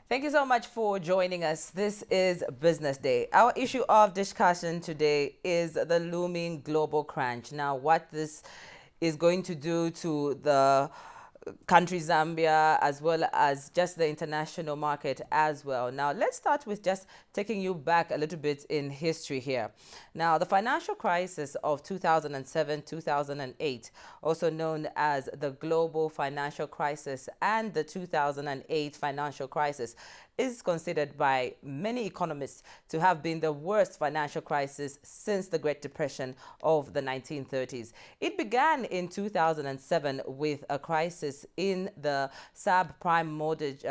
Thank you so much for joining us. This is Business Day. Our issue of discussion today is the looming global crunch. Now, what this is going to do to the country Zambia, as well as just the international market as well. Now, let's start with just taking you back a little bit in history here. Now, the financial crisis of 2007-2008, also known as the global financial crisis and the 2008 financial crisis, is considered by many economists to have been the worst financial crisis since the Great Depression of the 1930s. It began in 2007 with a crisis in the subprime mortgage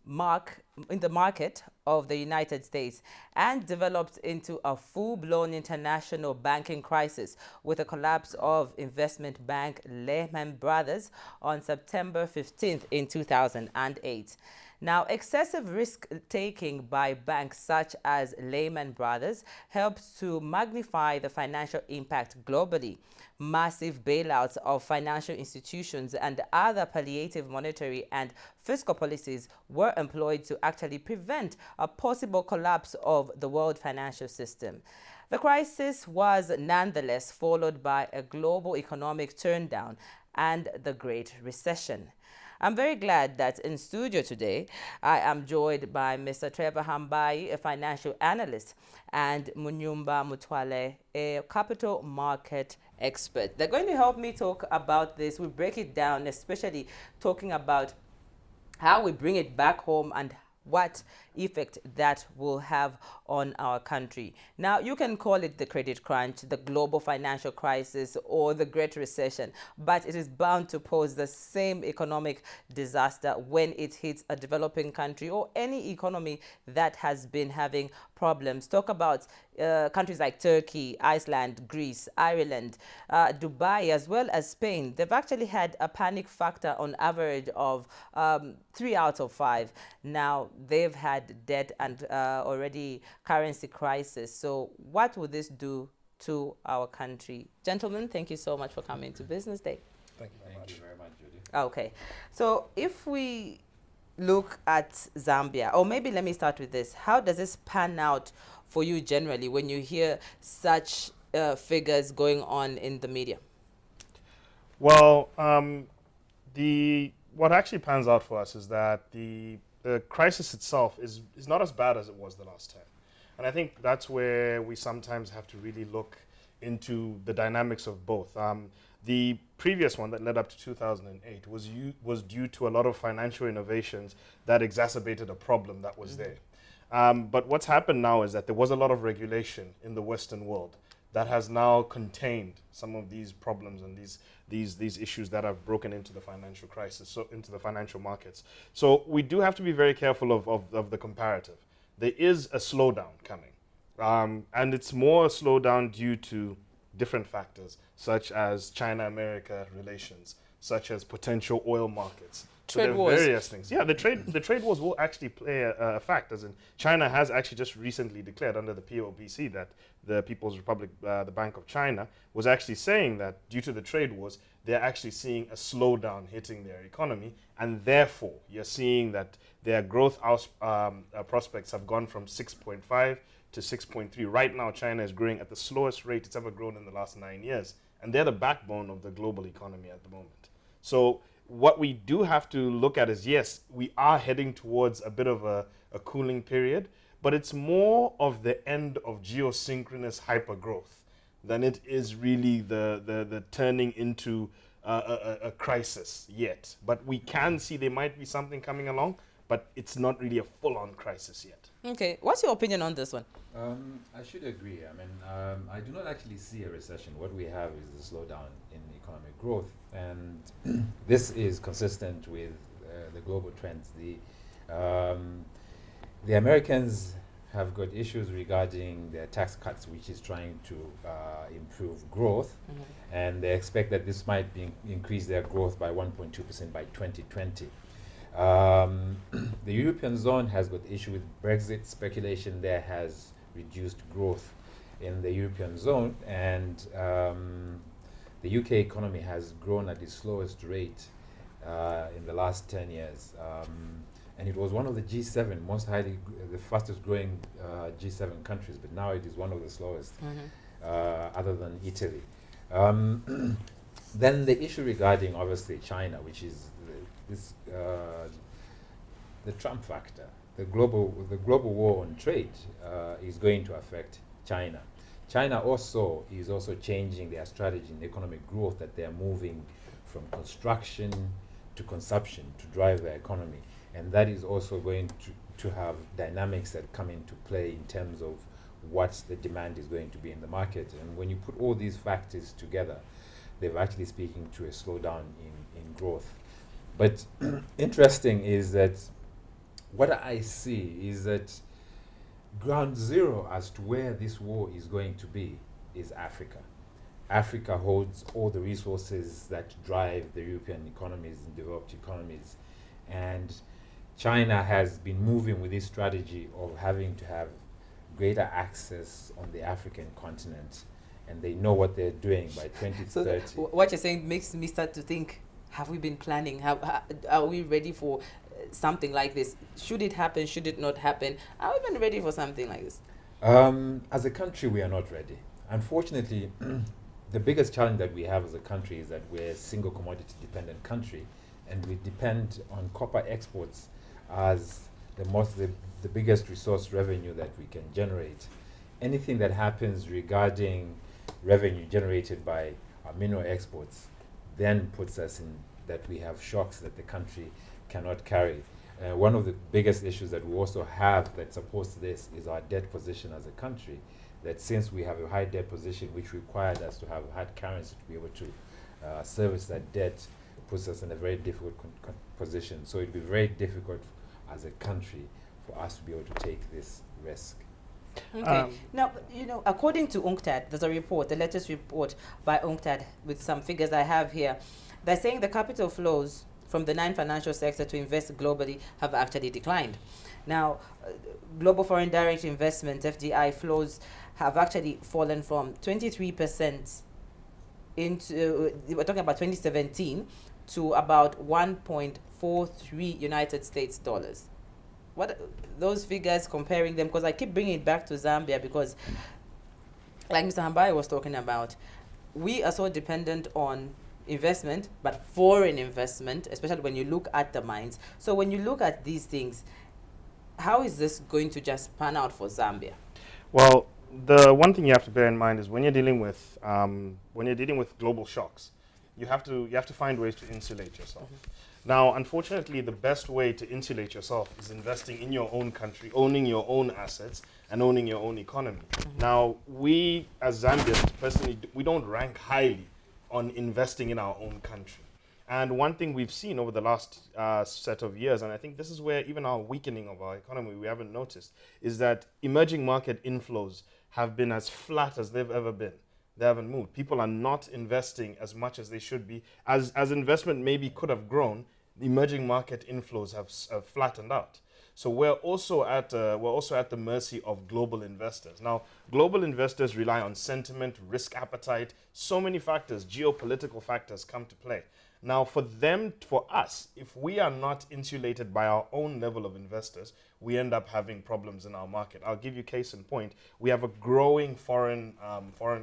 market of the United States, and developed into a full-blown international banking crisis with the collapse of investment bank Lehman Brothers on September 15th in 2008. Now, excessive risk-taking by banks such as Lehman Brothers helped to magnify the financial impact globally. Massive bailouts of financial institutions and other palliative monetary and fiscal policies were employed to actually prevent a possible collapse of the world financial system. The crisis was nonetheless followed by a global economic turndown and the Great Recession. I'm very glad that in studio today, I am joined by Mr. Trevor Hambai, a financial analyst, and Munyumba Mutwale, a capital market expert. They're going to help me talk about this. We break it down, especially talking about how we bring it back home and what effect that will have on our country. Now, you can call it the credit crunch, the global financial crisis, or the Great Recession, but it is bound to pose the same economic disaster when it hits a developing country or any economy that has been having problems. Talk about countries like Turkey, Iceland, Greece, Ireland, Dubai, as well as Spain. They've actually had a panic factor on average of 3 out of 5. Now, they've had debt and already currency crisis. So what would this do to our country? Gentlemen, thank you so much for coming to Business Day. Thank you very much, Judy. Okay. So if we look at Zambia, or maybe let me start with this. How does this pan out for you generally when you hear such figures going on in the media? Well, what actually pans out for us is that the crisis itself is not as bad as it was the last time. And I think that's where we sometimes have to really look into the dynamics of both. The previous one that led up to 2008 was due to a lot of financial innovations that exacerbated a problem that was there. But what's happened now is that there was a lot of regulation in the Western world that has now contained some of these problems and these issues that have broken into the financial crisis, so into the financial markets. So we do have to be very careful of the comparative. There is a slowdown coming, and it's more a slowdown due to different factors, such as China-America relations, such as potential oil markets. Trade wars. Various things. Yeah, the trade wars will actually play a fact, as in China has actually just recently declared under the POBC that the People's Republic, the Bank of China, was actually saying that due to the trade wars, they're actually seeing a slowdown hitting their economy, and therefore you're seeing that their growth prospects have gone from 6.5 to 6.3. Right now, China is growing at the slowest rate it's ever grown in the last 9 years, and they're the backbone of the global economy at the moment. So what we do have to look at is, yes, we are heading towards a bit of a cooling period, but it's more of the end of geosynchronous hypergrowth than it is really the turning into a crisis yet. But we can see there might be something coming along, but it's not really a full-on crisis yet. Okay, what's your opinion on this one? I should agree. I mean, I do not actually see a recession. What we have is a slowdown in economic growth, and this is consistent with the global trends. The Americans have got issues regarding their tax cuts, which is trying to improve growth, and they expect that this might increase their growth by 1.2% by 2020. The European zone has got issue with Brexit. Speculation there has reduced growth in the European zone, and the UK economy has grown at the slowest rate in the last 10 years. And it was one of the G7 the fastest growing G7 countries, but now it is one of the slowest, other than Italy. Then the issue regarding obviously China, which is the Trump factor, the global war on trade is going to affect China. China is also changing their strategy in economic growth, that they are moving from construction to consumption to drive their economy. And that is also going to have dynamics that come into play in terms of what the demand is going to be in the market. And when you put all these factors together, they're actually speaking to a slowdown in growth. But interesting is that what I see is that ground zero as to where this war is going to be is Africa. Africa holds all the resources that drive the European economies and developed economies. And China has been moving with this strategy of having to have greater access on the African continent. And they know what they're doing by 2030. So what you're saying makes me start to think, have we been planning? Are we ready for something like this? Should it happen? Should it not happen? Are we even ready for something like this? As a country, we are not ready. Unfortunately, the biggest challenge that we have as a country is that we're a single commodity dependent country, and we depend on copper exports as the biggest resource revenue that we can generate. Anything that happens regarding revenue generated by our mineral exports then puts us in that we have shocks that the country cannot carry. One of the biggest issues that we also have that supports this is our debt position as a country, that since we have a high debt position, which required us to have hard currency to be able to service that debt, puts us in a very difficult position. So it will be very difficult as a country for us to be able to take this risk. Okay. Now, according to UNCTAD, there's a report, the latest report by UNCTAD with some figures I have here. They're saying the capital flows from the non-financial sector to invest globally have actually declined. Now, global foreign direct investment, FDI flows, have actually fallen from 23% we're talking about 2017, to about 1.43 United States dollars. What those figures, comparing them, because I keep bringing it back to Zambia, because like Mr. Hambai was talking about, we are so dependent on investment, but foreign investment, especially when you look at the mines. So when you look at these things, how is this going to just pan out for Zambia? Well, the one thing you have to bear in mind is when you're dealing with global shocks, you have to find ways to insulate yourself. Now, unfortunately, the best way to insulate yourself is investing in your own country, owning your own assets, and owning your own economy. Now, we as Zambians, personally, we don't rank highly on investing in our own country. And one thing we've seen over the last set of years, and I think this is where even our weakening of our economy we haven't noticed, is that emerging market inflows have been as flat as they've ever been. They haven't moved. People are not investing as much as they should be. As investment maybe could have grown, the emerging market inflows have flattened out. So we're also at the mercy of global investors. Now, global investors rely on sentiment, risk appetite, so many factors, geopolitical factors come to play. Now, for us, if we are not insulated by our own level of investors, we end up having problems in our market. I'll give you case in point. We have a growing foreign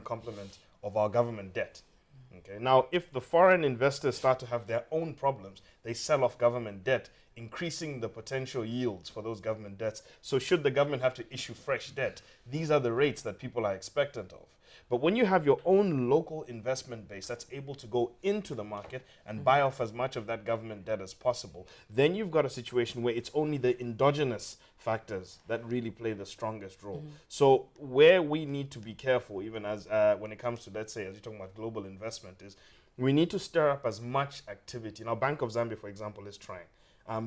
complement of our government debt. Okay. Now, if the foreign investors start to have their own problems, they sell off government debt, increasing the potential yields for those government debts. So should the government have to issue fresh debt, these are the rates that people are expectant of. But when you have your own local investment base that's able to go into the market and buy off as much of that government debt as possible, then you've got a situation where it's only the endogenous factors that really play the strongest role. So where we need to be careful, even as when it comes to, let's say, as you're talking about global investment, is we need to stir up as much activity. Now, Bank of Zambia, for example, is trying.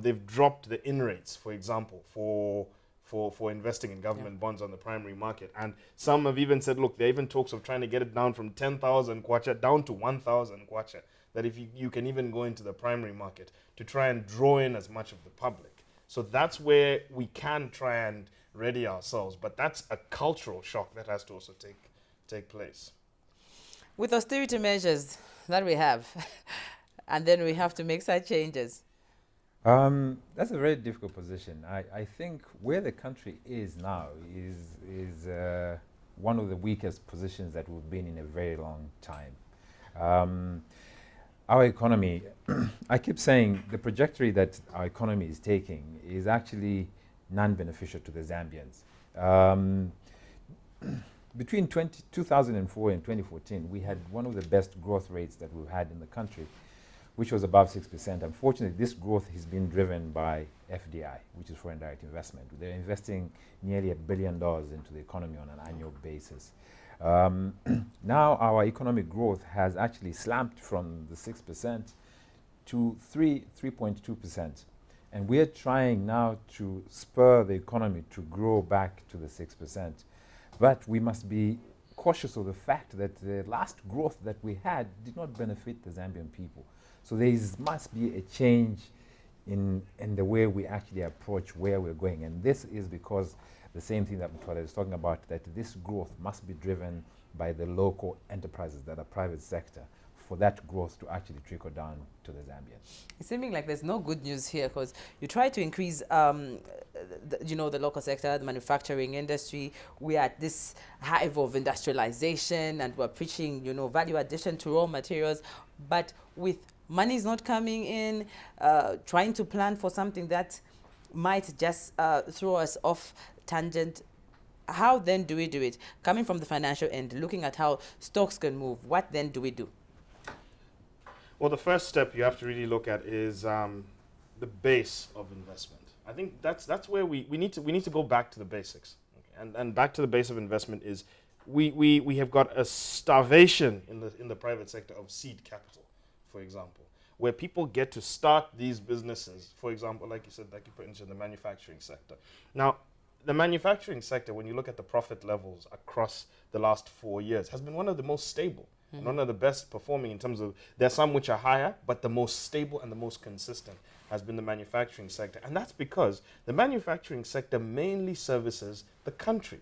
They've dropped the in rates, for example, for investing in government bonds on the primary market. And some have even said, look, there are even talks of trying to get it down from 10,000 kwacha down to 1,000 kwacha, that if you can even go into the primary market to try and draw in as much of the public. So that's where we can try and ready ourselves. But that's a cultural shock that has to also take place. With austerity measures that we have, and then we have to make such changes. That's a very difficult position. I think where the country is now is one of the weakest positions that we've been in a very long time. Our economy, I keep saying the trajectory that our economy is taking is actually non-beneficial to the Zambians. Between 2004 and 2014, we had one of the best growth rates that we've had in the country, which was above 6%. Unfortunately, this growth has been driven by FDI, which is foreign direct investment. They're investing nearly $1 billion into the economy on an annual basis. Now our economic growth has actually slumped from the 6% to 3.2%. And we're trying now to spur the economy to grow back to the 6%. But we must be cautious of the fact that the last growth that we had did not benefit the Zambian people. So there must be a change in the way we actually approach where we're going. And this is because the same thing that Mtwala is talking about, that this growth must be driven by the local enterprises that are private sector for that growth to actually trickle down to the Zambians. It's seeming like there's no good news here, because you try to increase, the local sector, the manufacturing industry. We are at this hive of industrialization, and we're preaching, value addition to raw materials. But with money is not coming in, trying to plan for something that might just throw us off tangent. How then do we do it? Coming from the financial end, looking at how stocks can move, what then do we do? Well, the first step you have to really look at is the base of investment. I think that's where we need to go back to the basics. Okay? And back to the base of investment is we have got a starvation in the private sector of seed capital, for example, where people get to start these businesses. For example, like you said, like you put into the manufacturing sector. Now, the manufacturing sector, when you look at the profit levels across the last 4 years, has been one of the most stable. And one of the best performing in terms of, there are some which are higher, but the most stable and the most consistent has been the manufacturing sector. And that's because the manufacturing sector mainly services the country.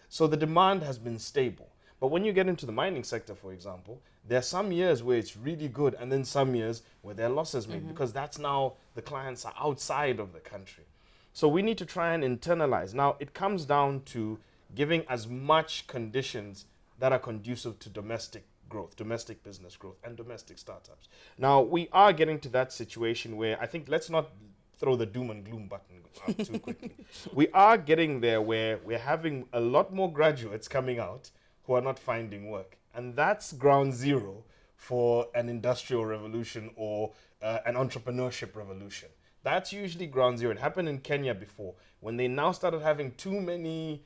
So the demand has been stable. But when you get into the mining sector, for example, there are some years where it's really good, and then some years where there are losses made, because that's now the clients are outside of the country. So we need to try and internalize. Now, it comes down to giving as much conditions that are conducive to domestic growth, domestic business growth, and domestic startups. Now, we are getting to that situation where I think let's not throw the doom and gloom button out too quickly. We are getting there where we're having a lot more graduates coming out who are not finding work. And that's ground zero for an industrial revolution or an entrepreneurship revolution. That's usually ground zero. It happened in Kenya before, when they now started having too many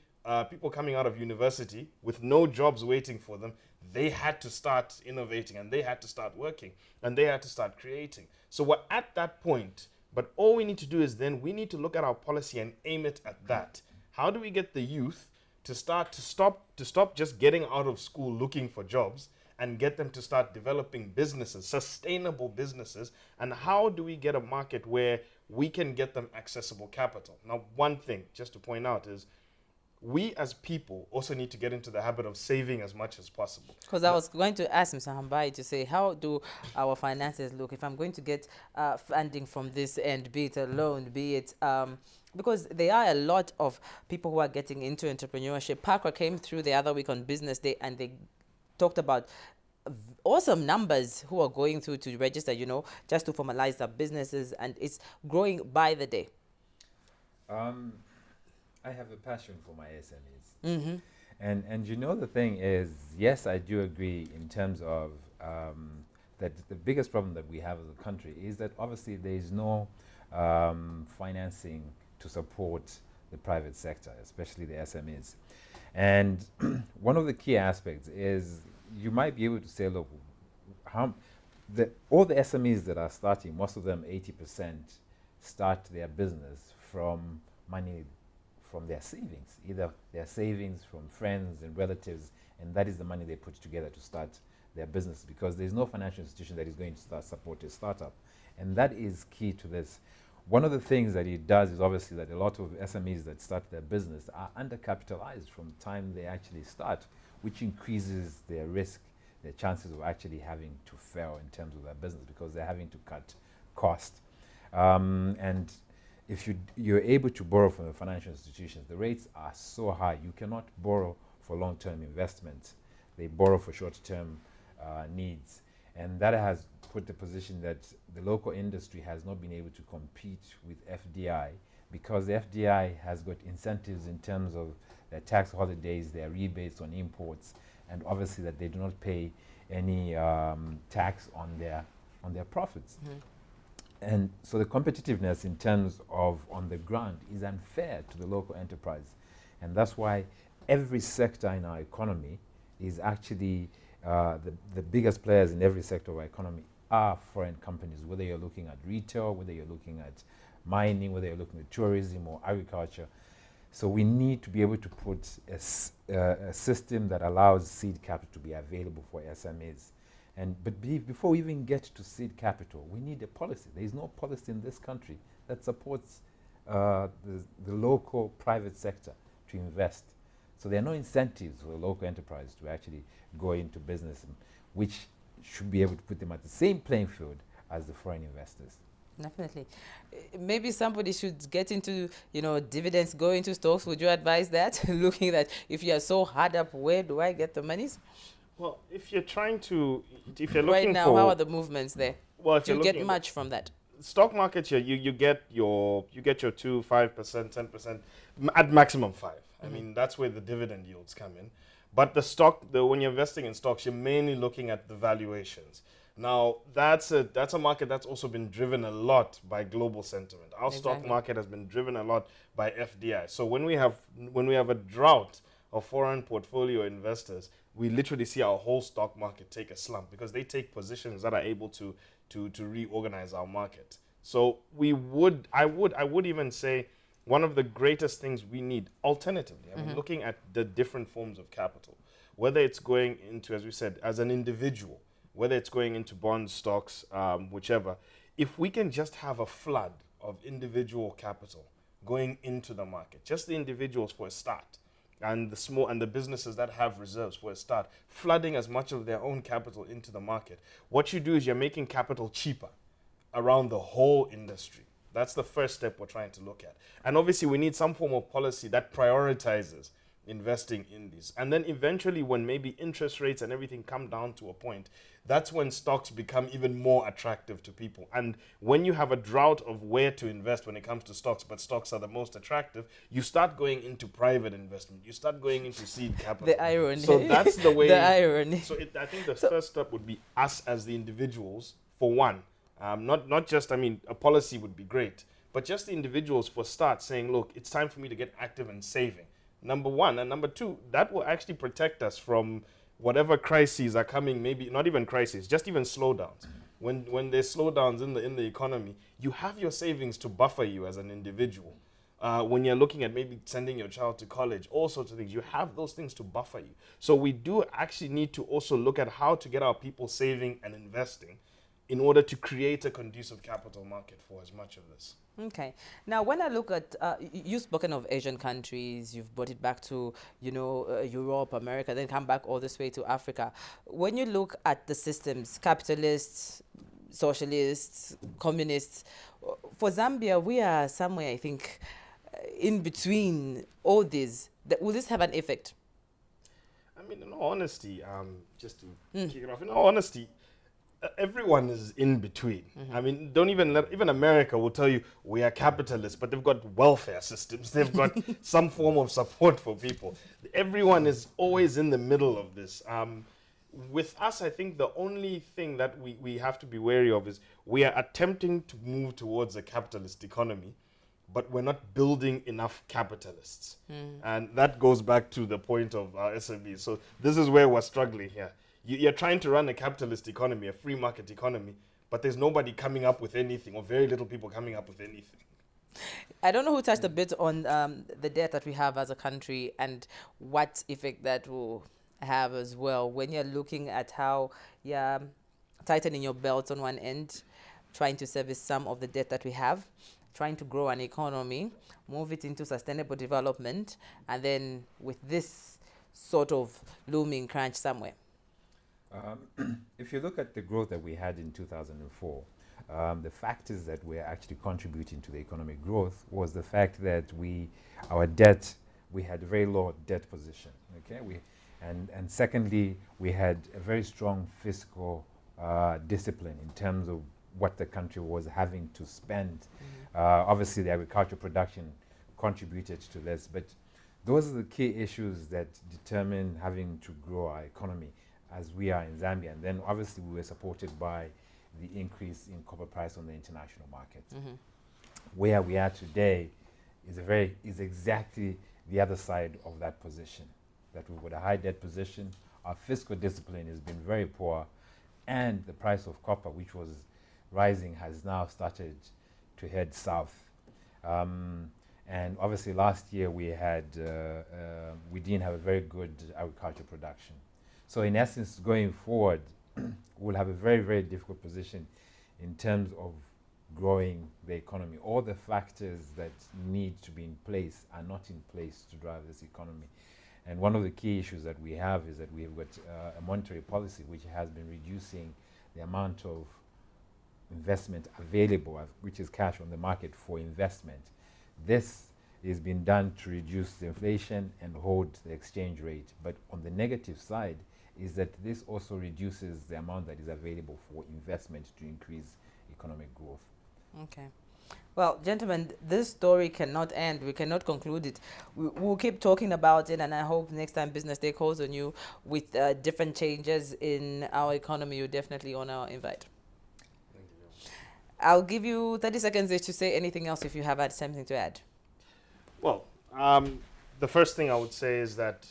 people coming out of university with no jobs waiting for them. They had to start innovating, and they had to start working, and they had to start creating. So we're at that point, but all we need to do is then we need to look at our policy and aim it at that. How do we get the youth to stop just getting out of school looking for jobs, and get them to start developing businesses, sustainable businesses? And how do we get a market where we can get them accessible capital? Now, one thing just to point out is we as people also need to get into the habit of saving as much as possible. Because I was going to ask Mr. Hambai to say, how do our finances look if I'm going to get funding from this end, be it a loan, be it because there are a lot of people who are getting into entrepreneurship. Parker came through the other week on Business Day, and they talked about awesome numbers who are going through to register, just to formalize their businesses, and it's growing by the day. I have a passion for my SMEs. Mm-hmm. And you know, the thing is, yes, I do agree in terms of that the biggest problem that we have as a country is that obviously there is no financing to support the private sector, especially the SMEs. And one of the key aspects is you might be able to say, look, all the SMEs that are starting, most of them, 80%, start their business from money from their savings, either their savings from friends and relatives, and that is the money they put together to start their business, because there's no financial institution that is going to support a startup. And that is key to this. One of the things that it does is obviously that a lot of SMEs that start their business are undercapitalized from the time they actually start, which increases their risk, their chances of actually having to fail in terms of their business, because they're having to cut cost. And if you're able to borrow from the financial institutions, the rates are so high, you cannot borrow for long-term investments. They borrow for short-term needs. And that has put the position that the local industry has not been able to compete with FDI, because the FDI has got incentives in terms of their tax holidays, their rebates on imports, and obviously that they do not pay any tax on their profits. Mm-hmm. And so the competitiveness in terms of on the ground is unfair to the local enterprise. And that's why every sector in our economy is actually, the biggest players in every sector of our economy are foreign companies, whether you're looking at retail, whether you're looking at mining, whether you're looking at tourism or agriculture. So we need to be able to put a system that allows seed capital to be available for SMEs. But before we even get to seed capital, we need a policy. There is no policy in this country that supports the local private sector to invest. So there are no incentives for the local enterprise to actually go into business, which should be able to put them at the same playing field as the foreign investors. Definitely. Maybe somebody should get into, dividends, go into stocks. Would you advise that? Looking at, if you are so hard up, where do I get the monies? Well, if you're looking right now, for, how are the movements there? well, if Do you're you looking get at much from that? stock market, you get your 2, 5%, 10%, at maximum 5. I mean, that's where the dividend yields come in. But when you're investing in stocks, you're mainly looking at the valuations. Now, that's a market that's also been driven a lot by global sentiment. Our stock market has been driven a lot by FDI. So when we have a drought of foreign portfolio investors, we literally see our whole stock market take a slump, because they take positions that are able to reorganize our market. So I would even say one of the greatest things we need, alternatively, I mean, looking at the different forms of capital, whether it's going into, as we said, as an individual, whether it's going into bonds, stocks, whichever, if we can just have a flood of individual capital going into the market, just the individuals for a start, and the businesses that have reserves for a start, flooding as much of their own capital into the market, what you do is you're making capital cheaper around the whole industry. That's the first step we're trying to look at. And obviously we need some form of policy that prioritizes investing in these. And then eventually, when maybe interest rates and everything come down to a point, that's when stocks become even more attractive to people. And when you have a drought of where to invest when it comes to stocks, but stocks are the most attractive, you start going into private investment. You start going into seed capital. The irony. So that's the way. The irony. So I think the first step would be us as the individuals, for one. Not just, a policy would be great, but just the individuals for start saying, look, it's time for me to get active and saving. Number one. And number two, that will actually protect us from whatever crises are coming, maybe not even crises, just even slowdowns. When there's slowdowns in the economy, you have your savings to buffer you as an individual. When you're looking at maybe sending your child to college, all sorts of things, you have those things to buffer you. So we do actually need to also look at how to get our people saving and investing in order to create a conducive capital market for as much of this. Okay. Now, when I look at, you've spoken of Asian countries, you've brought it back to, Europe, America, then come back all this way to Africa. When you look at the systems, capitalists, socialists, communists, for Zambia, we are somewhere, I think, in between all these. Will this have an effect? In all honesty, just to kick it off, in all honesty, everyone is in between. I mean, don't even even America will tell you we are capitalists, but they've got welfare systems. They've got some form of support for people. Everyone is always in the middle of this. With us, I think the only thing that we have to be wary of is we are attempting to move towards a capitalist economy, but we're not building enough capitalists. And that goes back to the point of our SMEs. So this is where we're struggling here. You're trying to run a capitalist economy, a free market economy, but there's nobody coming up with anything, or very little people coming up with anything. I don't know who touched a bit on the debt that we have as a country and what effect that will have as well when you're looking at how you're tightening your belts on one end, trying to service some of the debt that we have, trying to grow an economy, move it into sustainable development, and then with this sort of looming crunch somewhere. If you look at the growth that we had in 2004, the factors that were actually contributing to the economic growth was the fact that we had a very low debt position. Okay, and secondly, we had a very strong fiscal discipline in terms of what the country was having to spend. Obviously, the agricultural production contributed to this, but those are the key issues that determine having to grow our economy as we are in Zambia. And then obviously we were supported by the increase in copper price on the international market. Where we are today is exactly the other side of that position, that we've got a high debt position, our fiscal discipline has been very poor, and the price of copper, which was rising, has now started to head south. And obviously last year we didn't have a very good agricultural production. So in essence, going forward, we'll have a very, very difficult position in terms of growing the economy. All the factors that need to be in place are not in place to drive this economy. And one of the key issues that we have is that we have got a monetary policy which has been reducing the amount of investment available, which is cash on the market for investment. This is being done to reduce the inflation and hold the exchange rate. But on the negative side is that this also reduces the amount that is available for investment to increase economic growth. Okay. Well, gentlemen, this story cannot end. We cannot conclude it. We'll keep talking about it, and I hope next time Business Day calls on you with different changes in our economy, you definitely honor our invite. Thank you. I'll give you 30 seconds to say anything else if you have had something to add. Well, the first thing I would say is that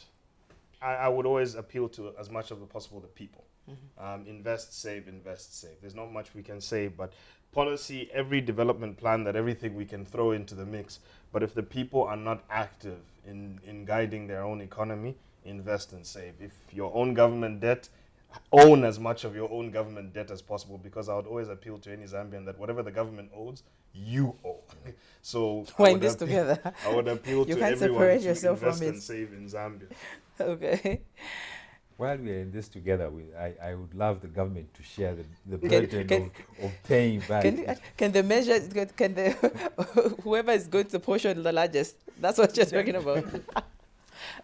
I would always appeal to as much as possible the people. Invest, save, invest, save. There's not much we can say, but policy, every development plan, that everything we can throw into the mix. But if the people are not active in guiding their own economy, invest and save. If your own government debt, own as much of your own government debt as possible, because I would always appeal to any Zambian that whatever the government owes, you owe. So we're in this together. I would appeal to everyone to invest and save in Zambia. Okay. While we are in this together, I would love the government to share the burden of paying back. Can the measure, can the whoever is going to portion the largest, that's what you're talking about.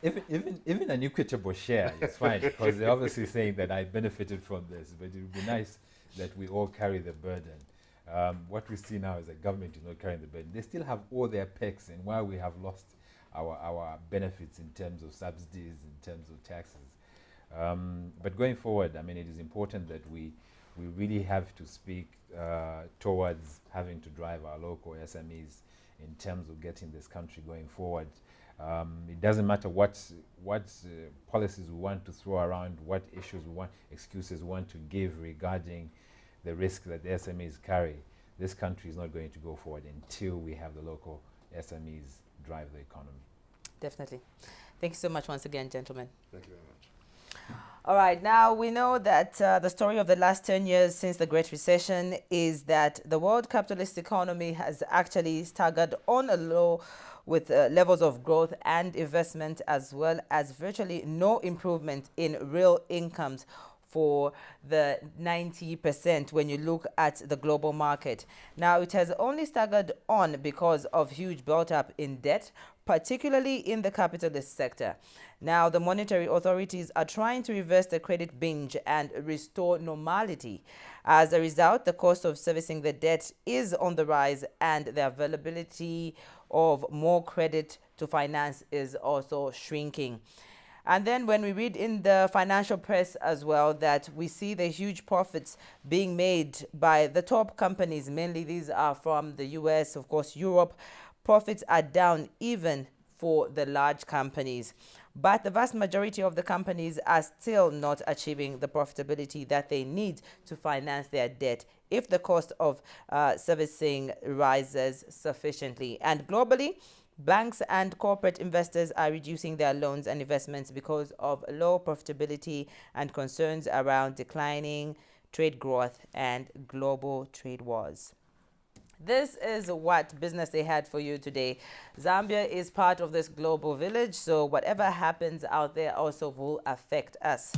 Even an equitable share is fine, because they're obviously saying that I benefited from this, but it would be nice that we all carry the burden. What we see now is that government is not carrying the burden. They still have all their perks, and while we have lost our benefits in terms of subsidies, in terms of taxes. But going forward, I mean, it is important that we really have to speak towards having to drive our local SMEs in terms of getting this country going forward. It doesn't matter what policies we want to throw around, what issues we want, excuses we want to give regarding the risk that the SMEs carry. This country is not going to go forward until we have the local SMEs drive the economy. Definitely. Thank you so much once again, gentlemen. Thank you very much. All right, now we know that the story of the last 10 years since the Great Recession is that the world capitalist economy has actually staggered on a low with levels of growth and investment, as well as virtually no improvement in real incomes for the 90% when you look at the global market. Now, it has only staggered on because of huge built-up in debt, particularly in the capitalist sector. Now, the monetary authorities are trying to reverse the credit binge and restore normality. As a result, the cost of servicing the debt is on the rise, and the availability of more credit to finance is also shrinking. And then when we read in the financial press as well that we see the huge profits being made by the top companies, mainly these are from the US, of course, Europe, profits are down even for the large companies. But the vast majority of the companies are still not achieving the profitability that they need to finance their debt if the cost of servicing rises sufficiently. And globally, banks and corporate investors are reducing their loans and investments because of low profitability and concerns around declining trade growth and global trade wars. This is what business they had for you today. Zambia is part of this global village, so whatever happens out there also will affect us.